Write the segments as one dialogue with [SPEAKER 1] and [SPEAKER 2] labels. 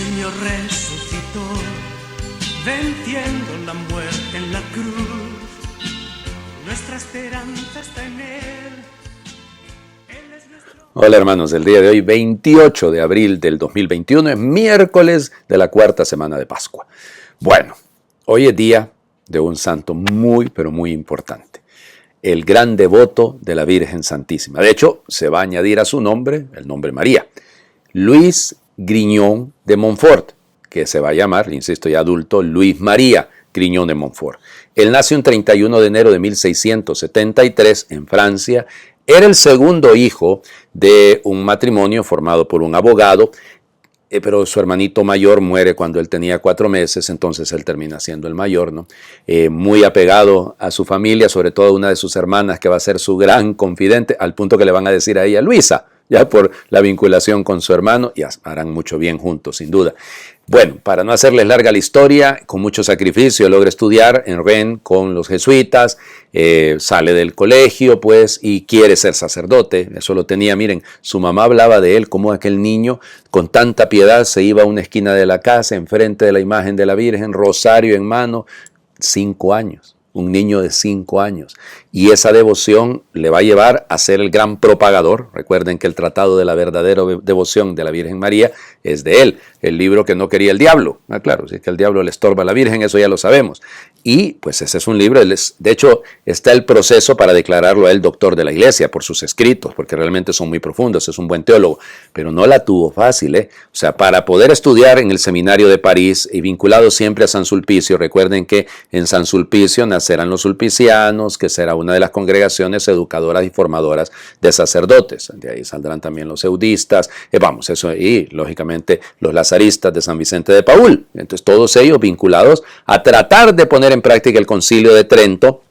[SPEAKER 1] Señor resucitó, venciendo la muerte en la cruz. Nuestra esperanza está en Él. Él es nuestro...
[SPEAKER 2] Hola hermanos, el día de hoy, 28 de abril del 2021, es miércoles de la cuarta semana de Pascua. Bueno, hoy es día de un santo muy, pero muy importante. El gran devoto de la Virgen Santísima. De hecho, se va a añadir a su nombre el nombre María. Luis Grignon de Montfort, que se va a llamar, insisto ya adulto, Luis María Grignon de Montfort. Él nació un 31 de enero de 1673 en Francia. Era el segundo hijo de un matrimonio formado por un abogado, pero su hermanito mayor muere cuando él tenía 4 meses, entonces él termina siendo el mayor, ¿no? Muy apegado a su familia, sobre todo a una de sus hermanas que va a ser su gran confidente, al punto que le van a decir a ella Luisa, ya por la vinculación con su hermano, y harán mucho bien juntos, sin duda. Bueno, para no hacerles larga la historia, con mucho sacrificio logra estudiar en Rennes con los jesuitas, sale del colegio, pues, y quiere ser sacerdote. Eso lo tenía, miren, su mamá hablaba de él, como aquel niño con tanta piedad se iba a una esquina de la casa, enfrente de la imagen de la Virgen, rosario en mano, 5 años. Un niño de 5 años. Y esa devoción le va a llevar a ser el gran propagador. Recuerden que el tratado de la verdadera devoción de la Virgen María es de él. El libro que no quería el diablo. Claro, si es que el diablo le estorba a la Virgen, eso ya lo sabemos. Y pues ese es un libro, de hecho está el proceso para declararlo a él doctor de la Iglesia por sus escritos, porque realmente son muy profundos, es un buen teólogo, pero no la tuvo fácil, O sea, para poder estudiar en el seminario de París y vinculado siempre a San Sulpicio, recuerden que en San Sulpicio nacerán los sulpicianos, que será una de las congregaciones educadoras y formadoras de sacerdotes, de ahí saldrán también los eudistas, y lógicamente los lazaristas de San Vicente de Paúl, entonces todos ellos vinculados a tratar de poner en práctica el Concilio de Trento,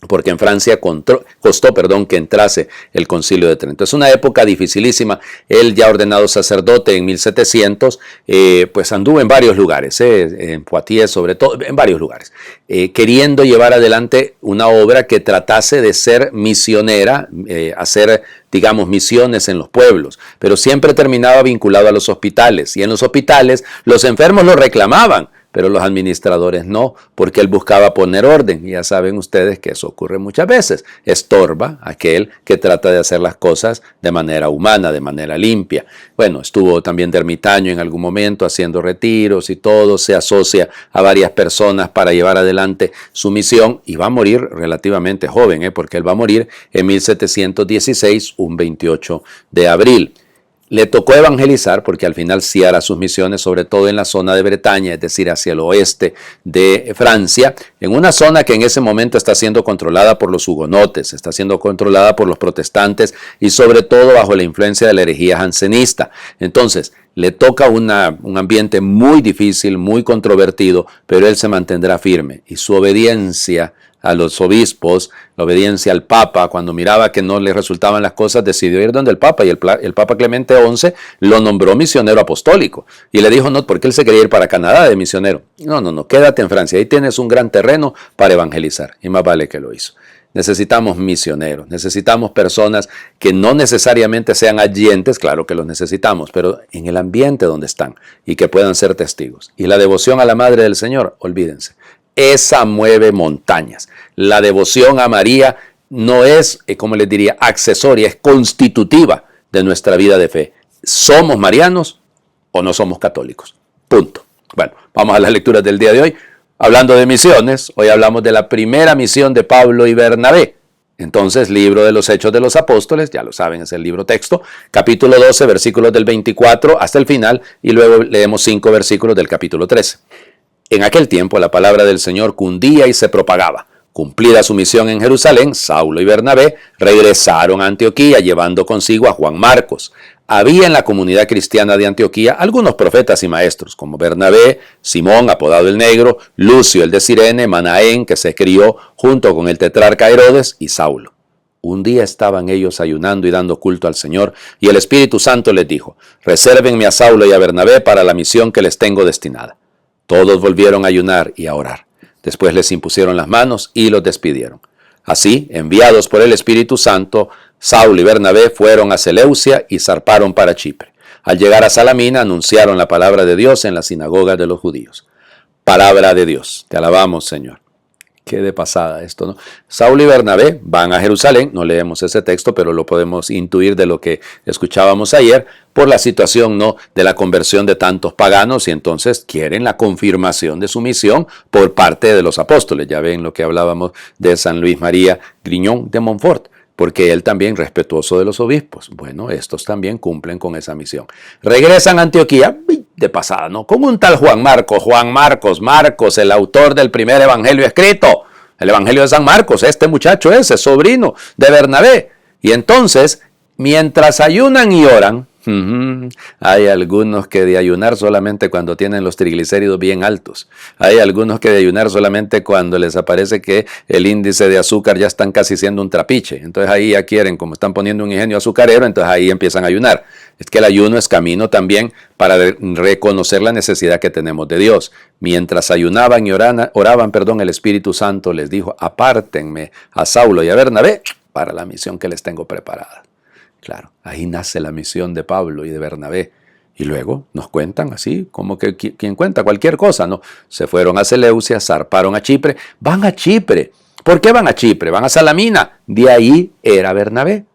[SPEAKER 2] porque en Francia costó que entrase el Concilio de Trento. Es una época dificilísima. Él, ya ordenado sacerdote en 1700, pues anduvo en varios lugares, en Poitiers sobre todo, en varios lugares, queriendo llevar adelante una obra que tratase de ser misionera, hacer, digamos, misiones en los pueblos, pero siempre terminaba vinculado a los hospitales, y en los hospitales los enfermos lo reclamaban, pero los administradores no, porque él buscaba poner orden. Y ya saben ustedes que eso ocurre muchas veces. Estorba a aquel que trata de hacer las cosas de manera humana, de manera limpia. Bueno, estuvo también de ermitaño en algún momento haciendo retiros y todo. Se asocia a varias personas para llevar adelante su misión y va a morir relativamente joven, porque él va a morir en 1716, un 28 de abril. Le tocó evangelizar porque al final sí hará sus misiones, sobre todo en la zona de Bretaña, es decir, hacia el oeste de Francia, en una zona que en ese momento está siendo controlada por los hugonotes, está siendo controlada por los protestantes y sobre todo bajo la influencia de la herejía jansenista. Entonces, le toca un ambiente muy difícil, muy controvertido, pero él se mantendrá firme y su obediencia a los obispos, la obediencia al Papa, cuando miraba que no le resultaban las cosas, decidió ir donde el Papa, y el Papa Clemente XI lo nombró misionero apostólico, y le dijo no, porque él se quería ir para Canadá de misionero. No, quédate en Francia, ahí tienes un gran terreno para evangelizar, y más vale que lo hizo. Necesitamos misioneros, necesitamos personas que no necesariamente sean allentes, claro que los necesitamos, pero en el ambiente donde están, y que puedan ser testigos. Y la devoción a la Madre del Señor, olvídense, esa mueve montañas. La devoción a María no es, como les diría, accesoria, es constitutiva de nuestra vida de fe. ¿Somos marianos o no somos católicos? Punto. Bueno, vamos a las lecturas del día de hoy. Hablando de misiones, hoy hablamos de la primera misión de Pablo y Bernabé. Entonces, libro de los Hechos de los Apóstoles, ya lo saben, es el libro texto, capítulo 12, versículos del 24 hasta el final, y luego leemos 5 versículos del capítulo 13. En aquel tiempo la palabra del Señor cundía y se propagaba. Cumplida su misión en Jerusalén, Saulo y Bernabé regresaron a Antioquía llevando consigo a Juan Marcos. Había en la comunidad cristiana de Antioquía algunos profetas y maestros, como Bernabé, Simón, apodado el Negro, Lucio el de Cirene, Manaén, que se crió junto con el tetrarca Herodes, y Saulo. Un día estaban ellos ayunando y dando culto al Señor, y el Espíritu Santo les dijo: resérvenme a Saulo y a Bernabé para la misión que les tengo destinada. Todos volvieron a ayunar y a orar. Después les impusieron las manos y los despidieron. Así, enviados por el Espíritu Santo, Saulo y Bernabé fueron a Seleucia y zarparon para Chipre. Al llegar a Salamina anunciaron la palabra de Dios en la sinagoga de los judíos. Palabra de Dios. Te alabamos, Señor. Qué de pasada esto, ¿no? Saulo y Bernabé van a Jerusalén, no leemos ese texto, pero lo podemos intuir de lo que escuchábamos ayer, por la situación, ¿no?, de la conversión de tantos paganos, y entonces quieren la confirmación de su misión por parte de los apóstoles. Ya ven lo que hablábamos de San Luis María Griñón de Montfort, porque él también respetuoso de los obispos. Bueno, estos también cumplen con esa misión. Regresan a Antioquía, de pasada, ¿no?, con un tal Juan Marcos, el autor del primer evangelio escrito, el evangelio de San Marcos. Este muchacho ese, sobrino de Bernabé. Y entonces, mientras ayunan y oran, hay algunos que de ayunar solamente cuando tienen los triglicéridos bien altos. Hay algunos que de ayunar solamente cuando les aparece que el índice de azúcar ya están casi siendo un trapiche. Entonces ahí ya quieren, como están poniendo un ingenio azucarero, entonces ahí empiezan a ayunar. Es que el ayuno es camino también para reconocer la necesidad que tenemos de Dios. Mientras ayunaban y oraban, el Espíritu Santo les dijo: apártenme a Saulo y a Bernabé para la misión que les tengo preparada. Claro, ahí nace la misión de Pablo y de Bernabé. Y luego nos cuentan así, como que quien cuenta cualquier cosa, ¿no? Se fueron a Seleucia, zarparon a Chipre. Van a Chipre. ¿Por qué van a Chipre? Van a Salamina. De ahí era Bernabé.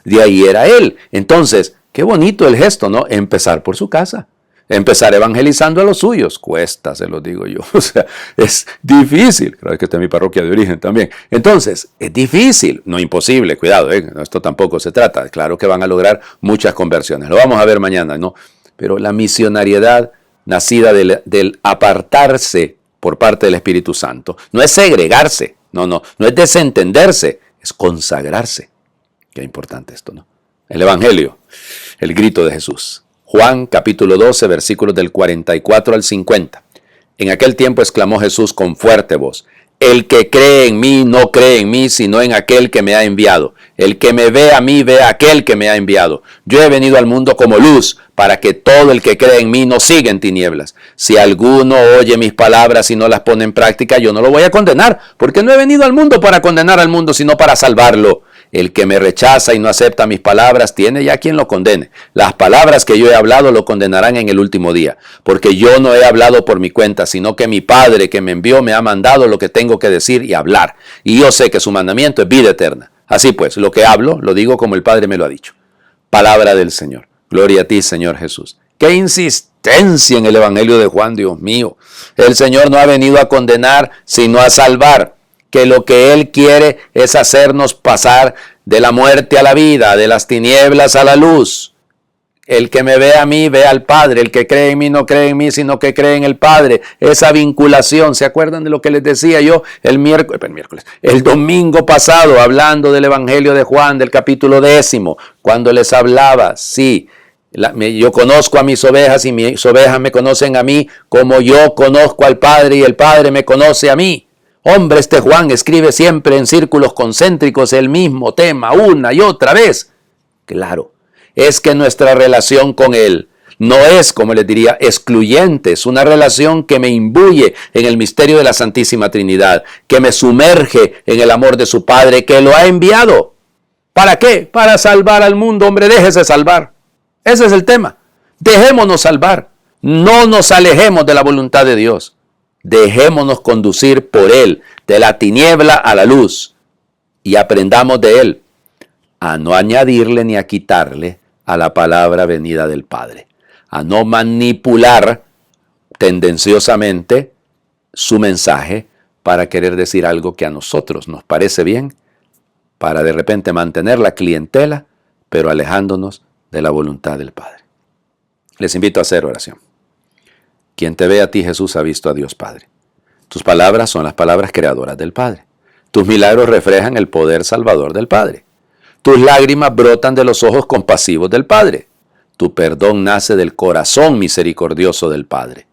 [SPEAKER 2] De ahí era él. Entonces, qué bonito el gesto, ¿no? Empezar por su casa. Empezar evangelizando a los suyos. Cuesta, se los digo yo. O sea, es difícil. Creo que esta es mi parroquia de origen también. Entonces, es difícil, no imposible. Cuidado, esto tampoco se trata. Claro que van a lograr muchas conversiones. Lo vamos a ver mañana, ¿no? Pero la misionariedad nacida del apartarse por parte del Espíritu Santo no es segregarse. No es desentenderse. Es consagrarse. Qué importante esto, ¿no? El Evangelio, el grito de Jesús. Juan capítulo 12, versículos del 44 al 50. En aquel tiempo exclamó Jesús con fuerte voz: el que cree en mí no cree en mí, sino en aquel que me ha enviado. El que me ve a mí ve a aquel que me ha enviado. Yo he venido al mundo como luz, para que todo el que cree en mí no siga en tinieblas. Si alguno oye mis palabras y no las pone en práctica, yo no lo voy a condenar, porque no he venido al mundo para condenar al mundo, sino para salvarlo. El que me rechaza y no acepta mis palabras tiene ya quien lo condene. Las palabras que yo he hablado lo condenarán en el último día, porque yo no he hablado por mi cuenta, sino que mi Padre que me envió me ha mandado lo que tengo que decir y hablar. Y yo sé que su mandamiento es vida eterna. Así pues, lo que hablo, lo digo como el Padre me lo ha dicho. Palabra del Señor. Gloria a ti, Señor Jesús. ¡Qué insistencia en el Evangelio de Juan, Dios mío! El Señor no ha venido a condenar, sino a salvar. Que lo que Él quiere es hacernos pasar de la muerte a la vida, de las tinieblas a la luz. El que me ve a mí, ve al Padre. El que cree en mí no cree en mí, sino que cree en el Padre. Esa vinculación, ¿se acuerdan de lo que les decía yo el domingo pasado, hablando del Evangelio de Juan, del capítulo 10, cuando les hablaba? Sí, yo conozco a mis ovejas y mis ovejas me conocen a mí, como yo conozco al Padre y el Padre me conoce a mí. Hombre, este Juan escribe siempre en círculos concéntricos el mismo tema una y otra vez. Claro, es que nuestra relación con Él no es, como les diría, excluyente. Es una relación que me imbuye en el misterio de la Santísima Trinidad, que me sumerge en el amor de su Padre, que lo ha enviado. ¿Para qué? Para salvar al mundo. Hombre, déjese salvar. Ese es el tema. Dejémonos salvar. No nos alejemos de la voluntad de Dios. Dejémonos conducir por Él, de la tiniebla a la luz, y aprendamos de Él a no añadirle ni a quitarle a la palabra venida del Padre, a no manipular tendenciosamente su mensaje para querer decir algo que a nosotros nos parece bien, para de repente mantener la clientela, pero alejándonos de la voluntad del Padre. Les invito a hacer oración. Quien te ve a ti, Jesús, ha visto a Dios Padre. Tus palabras son las palabras creadoras del Padre. Tus milagros reflejan el poder salvador del Padre. Tus lágrimas brotan de los ojos compasivos del Padre. Tu perdón nace del corazón misericordioso del Padre.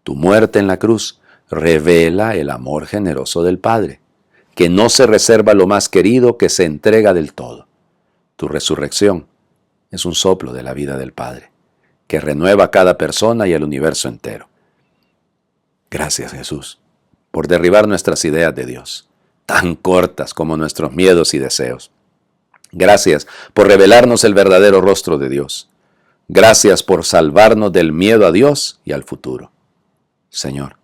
[SPEAKER 2] Tu muerte en la cruz revela el amor generoso del Padre, que no se reserva lo más querido, que se entrega del todo. Tu resurrección es un soplo de la vida del Padre, que renueva a cada persona y el universo entero. Gracias, Jesús, por derribar nuestras ideas de Dios, tan cortas como nuestros miedos y deseos. Gracias por revelarnos el verdadero rostro de Dios. Gracias por salvarnos del miedo a Dios y al futuro. Señor,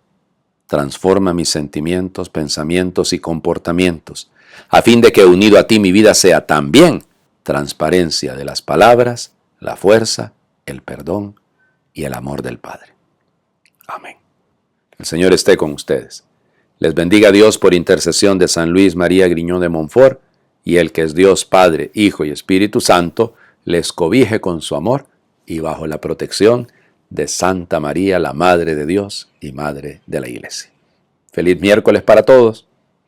[SPEAKER 2] transforma mis sentimientos, pensamientos y comportamientos, a fin de que unido a ti mi vida sea también transparencia de las palabras, la fuerza, el perdón y el amor del Padre. Amén. El Señor esté con ustedes. Les bendiga Dios por intercesión de San Luis María Griñón de Montfort, y el que es Dios Padre, Hijo y Espíritu Santo, les cobije con su amor y bajo la protección de Santa María, la Madre de Dios y Madre de la Iglesia. Feliz miércoles para todos.